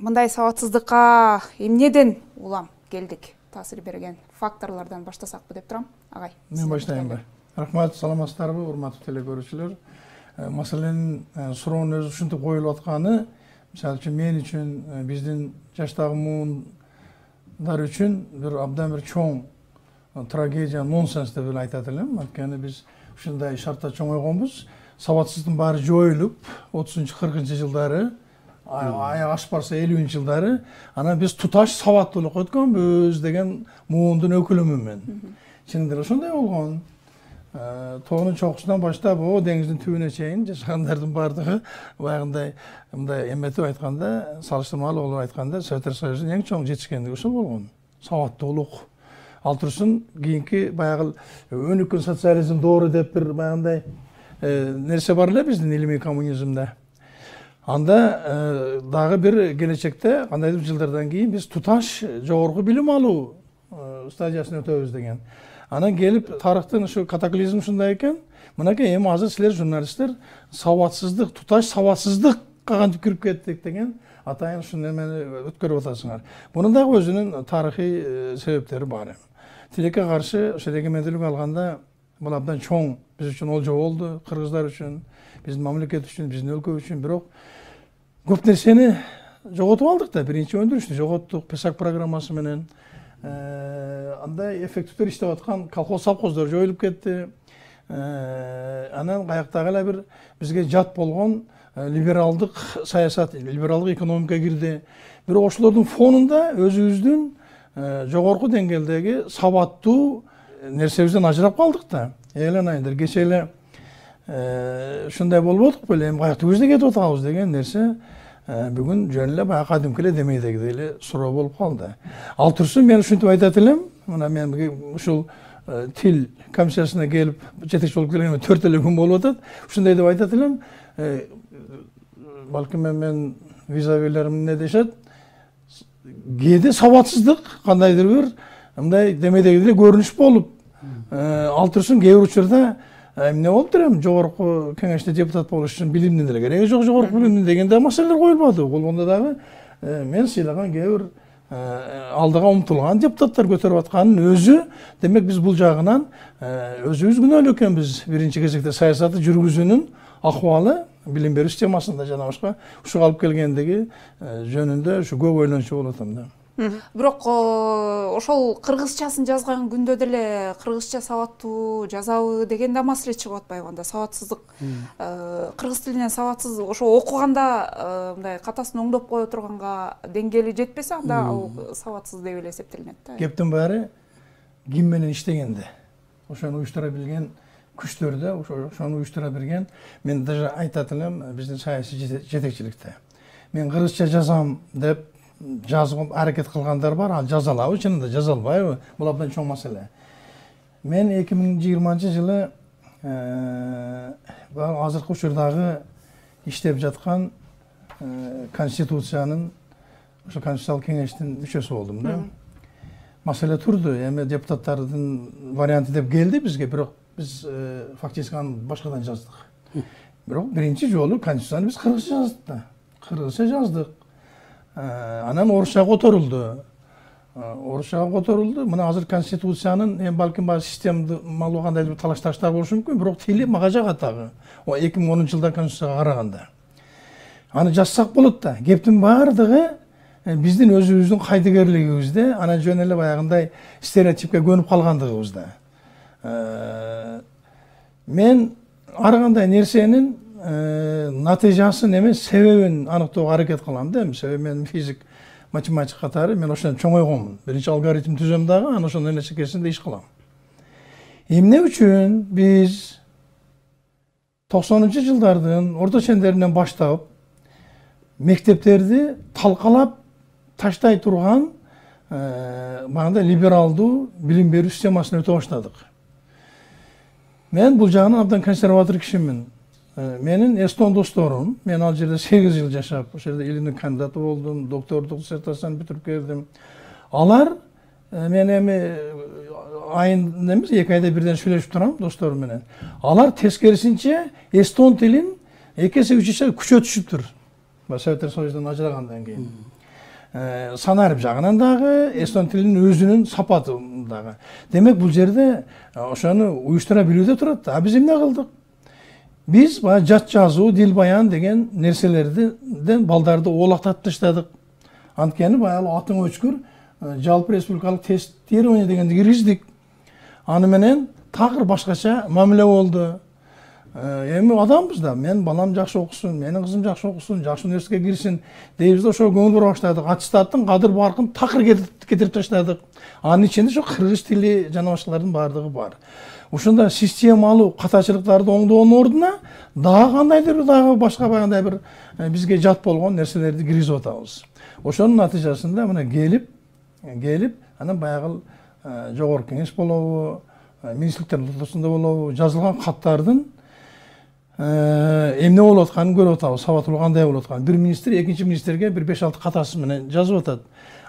мындай сабатсыздыкка эмнеден улам келдик? Таасир берген факторлордон баштасакпы деп турам. Агай. Мен баштайынбы. Рахмат, саламатсыздарбы, урматтуу телекөрүүчүлөр. Маселенин суроонун өзү ушинтип коюлуп атканы, мисалы үчүн мен үчүн, биздин жаштагы муундар үчүн бир абдан бир чоң трагедия, нонсенс деп айтат элем. Анткени биз ушундай шартта чоңойгонбуз. Сабатсыздын баары жоюлуп, 30-40 жылдары, аяк ашып барса 50 жылдары, анан биз туташ сабаттуулукка өткөнбүз деген муундун өкүлүмүн мен. Чындыгы ошондой болгон. Тоонун чокусунан баштап, деңиздин түбүнө чейин жашагандардын баардыгы баягындай мындай эметип айтканда, салыштырмалуу болуп айтканда, Советтер Союзунун эң чоң жетишкендиги ошол болгон. Сабаттуулук. Ал турсун кийинки баягы өнүккөн социализм доору деп бир баягындай нерсе бар эле биздин илимий коммунизмде. Анда дагы бир келечекте кандайдыр жылдардан кийин биз туташ жогорку билим алуу стадиясына өтөбүз деген. Анан келип тарыхтын ушу катаклизм ушундай экен. Мынакей эми азыр силер журналисттер сабатсыздык, туташ сабатсыздыкка кантип кирип кеттик деген атайын ушул немени өткөрүп атасыңар. Мунун дагы өзүнүн тарыхый себептери бар. Тилекке каршы ошо эгемендүүлүк алганда бул абдан чоң биз үчүн олжо болду, кыргыздар үчүн, биздин мамлекет үчүн, биздин өлкө үчүн, бирок көп нерсени жоготуп алдык да. Биринчи өндүрүштү жоготтук, ПЕСАК программасы менен. Андай эффективдер иштеп аткан колхоз совхоздор жоюлуп кетти. Анан каяктагы эле бир бизге жат болгон либералдык саясат, либералдык экономика кирди. Бирок ошолордун фонунда өзүбүздүн жогорку деңгээлдеги сабаттуу нерсебизден ажырап калдык да. Айыланайындар, кече эле ушундай болуп атык беле, эми каякта көздөй кетип атабыз деген нерсе бүгүн жөн эле баягы кадимки эле демейдегидей эле суроо болуп калды. Ал турсун мен ушинтип айтат элем, мына мен ушул тил комиссиясына келип жетекчи болуп келгениме 4 эле күн болуп атат. Ушундай деп айтат элем, балким мен визавилерим эмне дешет, кээде сабатсыздык кандайдыр бир мындай демейдегидей эле көрүнүш болуп, ал турсун кээ бир учурда эмне болуптур эми жогорку кеңеште депутат болуш үчүн билимдин деле кереги жок, жогорку билимдин дегенде маселелер коюлбады. Болгондо дагы мен сыйлаган кээ бир алдыга умтулган депутаттар көтөрүп атканын өзү, демек биз бул жагынан өзүбүз күнөөлүү экенбиз. Биринчи кезекте саясатты жүргүзүүнүн акыбалы билим берүү системасында жана башка ушуга алып келгендиги жөнүндө ушу көп ойлончу болуп атам да. Бирок ошол кыргызчасын жазган күндө деле кыргызча сабаттуу жазабы деген да маселе чыгып атпайбы анда? Сабатсыздык, кыргыз тилинен сабатсыз ошо окуганда мындай катасын оңдоп кое турганга деңгээли жетпесе, анда ал сабатсыз деп эле эсептелинет да. Кептин баары ким менен иштегенде, ошону уюштура билген күчтөрдө, ошону уюштура берген. Мен даже айтат элем биздин саясий жетекчиликте. Мен кыргызча жазам деп жазып аракет кылгандар бар, ал жазалабы, чынында жазалбайбы? Бул абдан чоң маселе. Мен 2020 жылы азыркы учурдагы иштеп жаткан конституциянын, ошо конституциялык кеңештин мүчөсү болдум да. Маселе турду, эми депутаттардын варианты деп келди бизге, бирок биз фактически аны башкадан жаздык. Бирок биринчи жолу конституцияны биз кыргызча жаздык да. Кыргызча жаздык. Анан орусчага которулду. Мына азыр конституциянын эми балким бар системалуу кандайдыр талаш-таштар болушу мүмкүн, бирок тили мага жагат дагы. 2010 жылда конституцияга караганда. Аны жазсак болот да. Кептин баардыгы биздин өзүбүздүн кайдыгерлигибизде, анан жөн эле баягындай стереотипке көнүп калгандыгыбызда. Мен ар кандай нерсенин натыйжасын эмес, себебин аныктоого аракет кылам да. Себеби мен физик, математик катары мен ошондон чоңойгонмун. Биринчи алгоритм түзөм дагы, анан ошондон эле чекесинде иш кылам. Эмне үчүн биз 90-жылдардын орто чендеринен баштап мектептерди талкалап таштай турган багында либералдуу билим берүү системасына өтө баштадык. Мен бул жагынан абдан консерватор кишимин. Менин эстон досторум, мен ал жерде 8 жыл жашап, ошол жерде илимдин кандидаты болдум, доктордук диссертацияны бүтүрүп келдим. Алар мен эми айын эмес, 2 айда бирден сүйлөшүп турам досторум менен. Алар тескерисинче эстон тилин 2 эсе 3 эсе күчөтүшүптүр. Советтер Союзунан ажырагандан кийин. санарып жагынан дагы, эстон тилинин өзүнүн сапаты дагы. Демек бул жерде ошону уюштура билүүдө турат. А биз эмне кылдык? Биз баягы жат жазуу, дил баян деген нерселерден балдарды оолактатып таштадык. Анткени баягы атың өчкүр жалпы республикалык тестирование дегенди киргиздик. Аны менен такыр башкача мамиле болду. Эми адамбыз да, мен балам жакшы окусун, менин кызым жакшы окусун, жакшы университетке кирсин дейбиз да, ошо көңүл бура баштадык. Аттестаттын кадыр баркын такыр кетирип таштадык. Анын ичинде ошо кыргыз тили жана башкалардын баардыгы бар. Ушундай системалуу катачылыктарды оңдоонун ордуна дагы кандайдыр дагы башка баягындай бир бизге жат болгон нерселерди киргизип атабыз. Ошонун натыйжасында мына келип анан баягы жогорку кеңеш болобу, министрликтердин ортосунда болобу, жазылган каттардын эмне болуп атканын көрүп атабыз, сабаттуулугу кандай болуп атканын. Бир министр экинчи министрге бир 5-6 катасы менен жазып атат.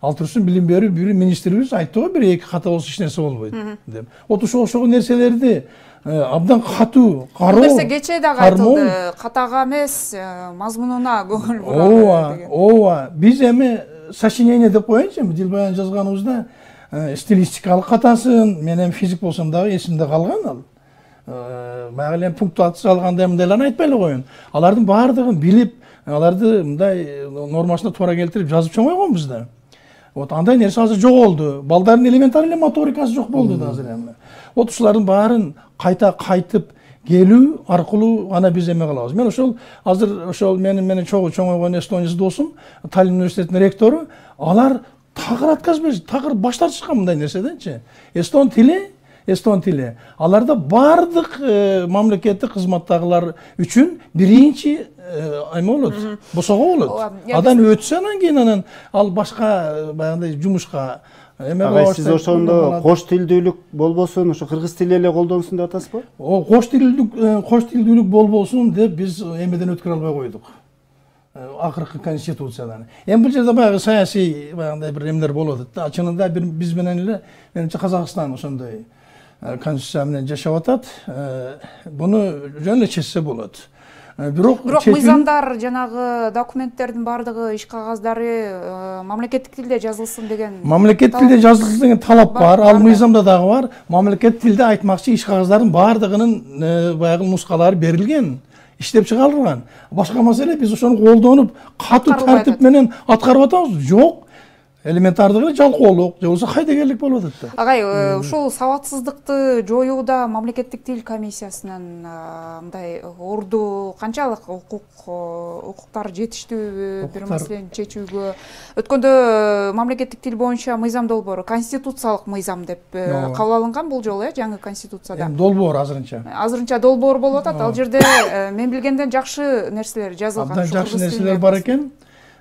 Ал турсун билим берүү бир министрибиз айтты го, бир эки ката болсо эч нерсе болбойт деп. Ошого нерселерди абдан катуу кароо. Нерсе кечээ дагы айтылды, катага эмес, мазмунуна көңүл буруу деген. Ооба. Биз эми сочинение деп коеюнчу, дил баян жазганыбызда стилистикалык катасын, мен эми физик болсом дагы эсимде калган ал. Баягы эле пунктуация алгандай мындайларын айтпай эле коеюн. Алардын баардыгын билип, аларды мындай нормасына туура келтирип жазып чоңойгонбуз да. Вот андай нерсе азыр жоголду. Балдардын элементарный эле моторикасы жок болду да азыр эми. Вот ушулардын баарын кайта кайтып келүү аркылуу гана биз эме кылабыз. Мен азыр ошол менен чоңойгон эстонец досум, Таллин университетинин ректору, алар такыр отказ беришти, такыр баш тартышкан мындай нерседенчи. Эстон тили. Аларда бардык мамлекеттик кызматтагылар үчүн биринчи эме болот, босого болот. Адан өтсө анан кийин анан ал башка баягындай жумушка эме кылабыз. Сиз ошондо кош тилдүүлүк болбосун, ошо кыргыз тили эле колдонсун деп атасызбы? Кош тилдүүлүк болбосун деп биз эмеден өткөрө албай койдук. Акыркы конституциядан. Эми бул жерде баягы саясий баягындай бир эмелер болуп атат да. Чынында биз менен эле менимче Казакстан ошондой конституция менен жашап атат. Буну жөн эле чечсе болот. Бирок мыйзамдар жанагы документтердин баардыгы, иш кагаздары мамлекеттик тилде жазылсын деген. Мамлекеттик тилде жазылсын деген талап бар. Ал мыйзамда дагы бар. Мамлекеттик тилде айтмакчы иш кагаздардын баардыгынын баягы нускалары берилген, иштеп чыгарылган. Башка маселе биз ошону колдонуп, катуу тартип менен аткарып атабыз. Жок. Элементардыгы жалкоолук, же болбосо кайдыгерлик болуп атат да. Агай, ушул сабатсыздыкты жоюуда мамлекеттик тил комиссиясынын мындай орду канчалык укуктар жетиштүүбү бир маселени чечүүгө? Өткөндө мамлекеттик тил боюнча мыйзам долбоору, конституциялык мыйзам деп кабыл алынган бул жолу, жаңы конституцияда. Долбоор азырынча. Азырынча долбоор болуп атат. Ал жерде мен билгенден жакшы нерселер жазылган. Абдан жакшы нерселер бар экен.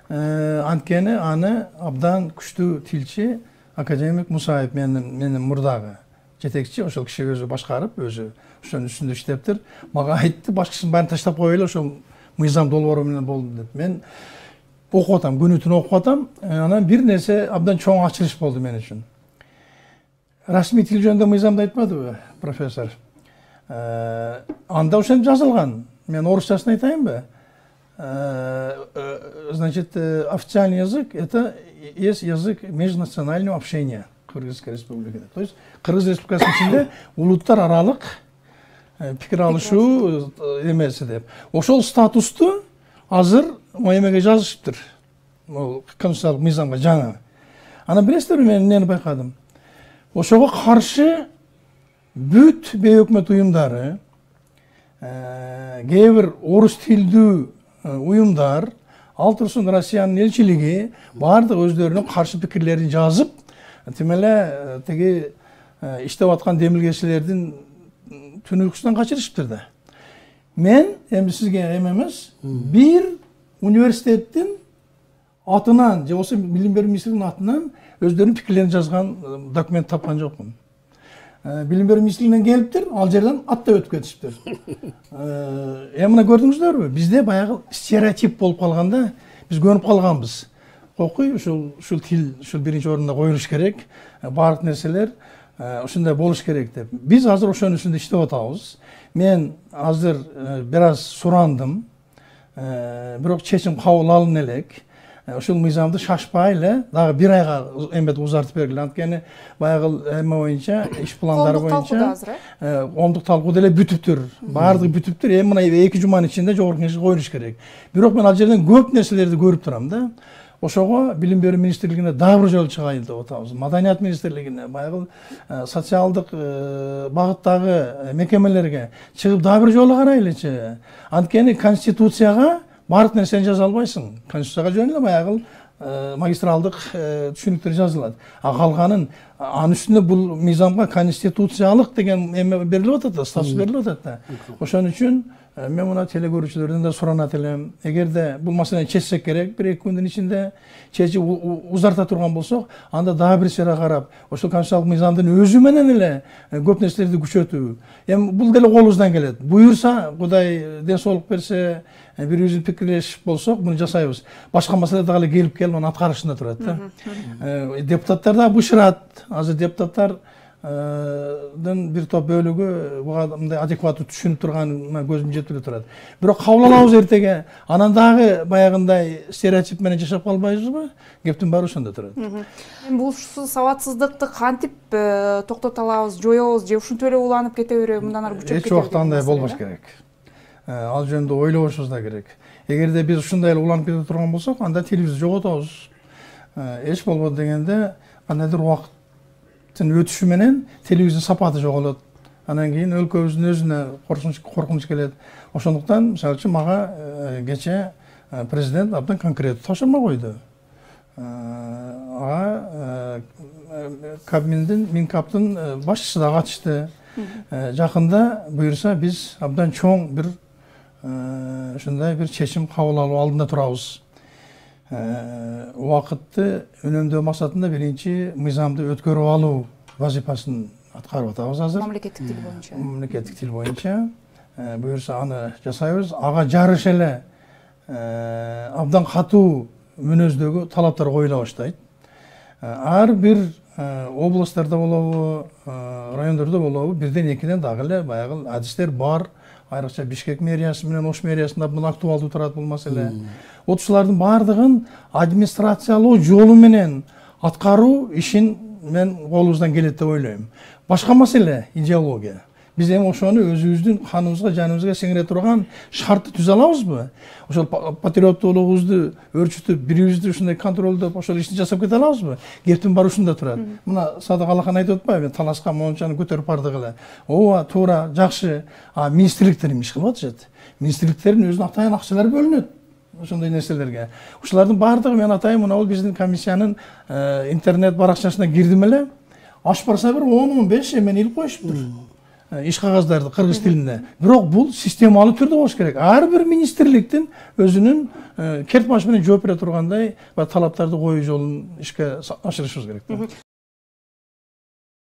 Анткени аны абдан күчтүү тилчи академик Мусаев менин мурдагы жетекчи, ошол киши өзү башкарып, өзү ошонун үстүндө иштептир. Мага айтты, башкасын баарын таштап коелу, ошол мыйзам долбоору менен болду деп. Мен окуп атам, күнү түнү окуп атам. Анан бир нерсе абдан чоң ачылыш болду мен үчүн. Расмий тил жөнүндө мыйзамды айтпадыбы, профессор? Анда ошентип жазылган. Мен орусчасын айтайынбы? Значит, официальный язык – это есть язык межнационального общения Кыргызской республики. То есть Кыргыз республикасынын ичинде улуттар аралык пикир алышуу эмеси деп. Ошол статусту азыр эмеге жазышыптыр. Конституциялык мыйзамга жаңы. Анан билесиздерби мен эмнени байкадым? Ошого каршы бүт бейөкмөт уюмдары, кээ бир орус тилдүү уюмдар, ал турсун Россиянын элчилиги баардык өздөрүнүн каршы пикирлерин жазып, тим эле тиги иштеп аткан демилгечилердин түн уйкусунан качырышыптыр да. Мен эми сизге эмес, бир университеттин атынан, же болбосо билим берүү министрлигинин атынан өздөрүнүн пикирлерин жазган документ тапкан жокмун. Билим берүү министрлигинен келиптир, ал жерден аттай өтүп кетишиптир. Мына көрдүңүздөрбү? Бизде баягы стереотип болуп калганда, биз көнүп калганбыз. Окуй, ушул тил, ушул биринчи орунда коюлуш керек, баардык нерселер ушундай болуш керек деп. Биз азыр ошонун үстүндө иштеп атабыз. Мен азыр бир аз сурандым, бирок чечим кабыл алына элек. ошол мыйзамды шашпай эле дагы 1 айга эмет узартып бергиле. Анткени баягы эме боюнча, иш пландары боюнча коомдук талкуу деле бүтүптүр. Баардыгы бүтүптүр. Эми мына 2 жуманын ичинде жогорку кеңеш коюлуш керек. Бирок мен ал жерден көп нерселерди көрүп турам да. Ошого билим берүү министрлигине дагы бир жолу чыгайын деп атабыз. Маданият министрлигине, баягы социалдык багыттагы мекемелерге чыгып дагы бир жолу карайлычы. Анткени конституцияга бардык нерсени жаза албайсың. Конституцияга жөн эле баягы магистралдык түшүнүктөр жазылат. Калганын анын үстүнө бул мыйзамга конституциялык деген эме берилип атат, статус берилип атат. Ошон үчүн мен мына теле көрүүчүлөрдөн да суранат элем. Эгерде бул маселени чечсек керек, 1-2 күндүн ичинде чечип узарта турган болсок, анда дагы бир сера карап, ошол конституциялык мыйзамдын өзү менен эле көп нерселерди күчөтүү. Эми бул деле колубуздан келет. Буюрса, Кудай ден соолук берсе, бирибиздин пикирлешип болсок, муну жасайбыз. Башка маселе дагы келип анын аткарышында турат да. Депутаттар да бышырат. Азыр депутаттар бир топ бөлүгү буга мындай адекваттуу түшүнүп турган көзүм жетип эле турат. Бирок кабыл алабыз эртеге. Анан дагы баягындай стереотип менен жашап калбайбызбы? Кептин баары ошондо турат. Эми бул сабатсыздыкты кантип токтото алабыз, жоёбуз же ушинтип эле уланып кете береби, мындан ары күчөп кетеби? Эч убакта андай болбош керек. Ал жөнүндө ойлобошубуз да керек. Эгерде биз ушундай эле уланып кете турган болсок, анда тилибизди жоготобуз. Эч болбоду дегенде кандайдыр убакыттын өтүшү менен тилибиздин сапаты жоголот. Анан кийин өлкөбүздүн өзүнө коркунуч келет. Ошондуктан мисалы үчүн мага кече президент абдан конкреттүү тапшырма койду. Ага Кабминдин, Минкаптын башчысы да катышты. Жакында буюрса биз абдан чоң бир ушундай бир чечим кабыл алуу алдында турабыз. Убакытты үнөмдөө максатында биринчи мыйзамды өткөрүп алуу вазифасын аткарып атабыз азыр. Мамлекеттик тил боюнча. Мамлекеттик тил боюнча. Буюрса аны жасайбыз. Ага жарыш эле абдан катуу мүнөздөгү талаптар коюла баштайт. Ар бир областтарда болобу, райондордо болобу, бирден экиден дагы эле баягы адистер бар. Айрыкча Бишкек мэриясы менен Ош мэриясында абдан актуалдуу турат бул маселе. Отушулардын баардыгын администрациялоо жолу менен аткаруу ишин мен колубуздан келет деп ойлойм. Башка маселе идеология. Биз эми ошону өзүбүздүн каныбызга, жаныбызга сиңире турган шартты түзө алабызбы? Ошол патриоттуулугубузду өрчүтүп, бирибизди ушундай контролдоп, ошол ишти жасап кете алабызбы? Кептин баары ушунда турат. Мына Садык Алахан айтып атпайбы? Таласка мончаны көтөрүп бардык эле. Ооба, туура, жакшы. Министрликтер иш кылып атышат. Министрликтердин өзүнүн атайын акчалары бөлүнөт. Ошондой нерселерге. Ушулардын баардыгы мен атайын мына бул биздин комиссиянын интернет баракчасына кирдим эле. Аш барса бир 10-15 эмени илип коюшуптур. Иш кагаздарды кыргыз тилинде. Бирок бул системалуу түрдө болуш керек. Ар бир министрликтин өзүнүн керт баш менен жооп бере тургандай талаптарды коюу жолун ишке ашырышыбыз керек.